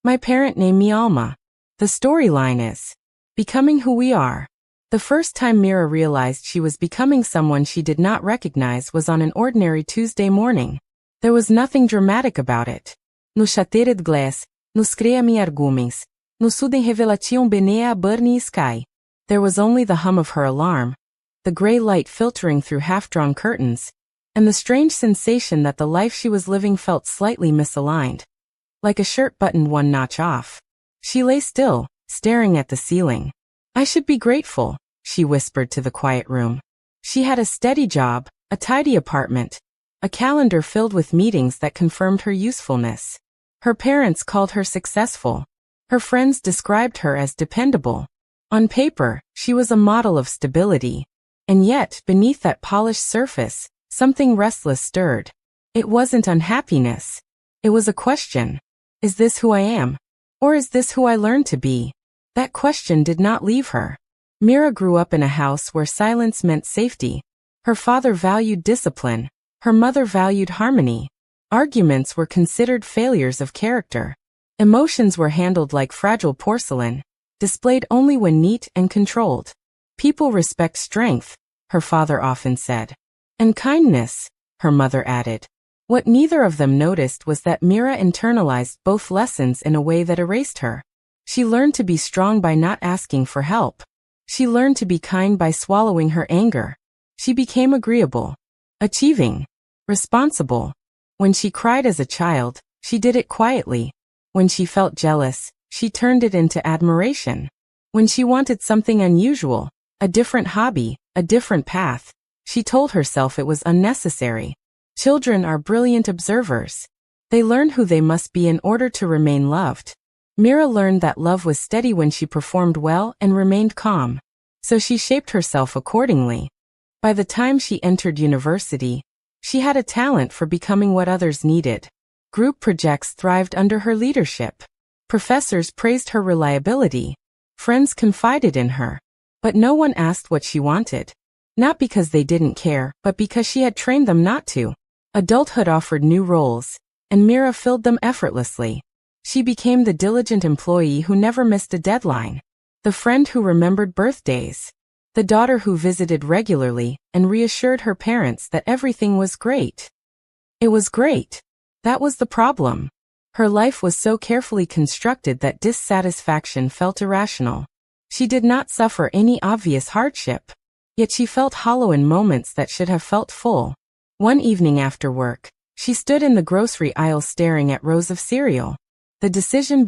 My parent named me Alma. The storyline is becoming who we are. The first time Mira realized she was becoming someone she did not recognize was on an ordinary Tuesday morning. There was nothing dramatic about it. No chateira de glace, nos crea-me argumens, no sudem revelation bene a burning sky. There was only the hum of her alarm, the gray light filtering through half-drawn curtains, and the strange sensation that the life she was living felt slightly misaligned. Like a shirt buttoned one notch off. She lay still, staring at the ceiling. I should be grateful, she whispered to the quiet room. She had a steady job, a tidy apartment, a calendar filled with meetings that confirmed her usefulness. Her parents called her successful. Her friends described her as dependable. On paper, she was a model of stability. And yet, beneath that polished surface, something restless stirred. It wasn't unhappiness. It was a question. Is this who I am? Or is this who I learned to be? That question did not leave her. Mira grew up in a house where silence meant safety. Her father valued discipline. Her mother valued harmony. Arguments were considered failures of character. Emotions were handled like fragile porcelain, displayed only when neat and controlled. People respect strength, her father often said. And kindness, her mother added. What neither of them noticed was that Mira internalized both lessons in a way that erased her. She learned to be strong by not asking for help. She learned to be kind by swallowing her anger. She became agreeable, achieving, responsible. When she cried as a child, she did it quietly. When she felt jealous, she turned it into admiration. When she wanted something unusual, a different hobby, a different path, she told herself it was unnecessary. Children are brilliant observers. They learn who they must be in order to remain loved. Mira learned that love was steady when she performed well and remained calm. So she shaped herself accordingly. By the time she entered university, she had a talent for becoming what others needed. Group projects thrived under her leadership. Professors praised her reliability. Friends confided in her. But no one asked what she wanted. Not because they didn't care, but because she had trained them not to. Adulthood offered new roles, and Mira filled them effortlessly. She became the diligent employee who never missed a deadline, the friend who remembered birthdays, the daughter who visited regularly and reassured her parents that everything was great. It was great. That was the problem. Her life was so carefully constructed that dissatisfaction felt irrational. She did not suffer any obvious hardship, yet she felt hollow in moments that should have felt full. One evening after work, she stood in the grocery aisle staring at rows of cereal. The decision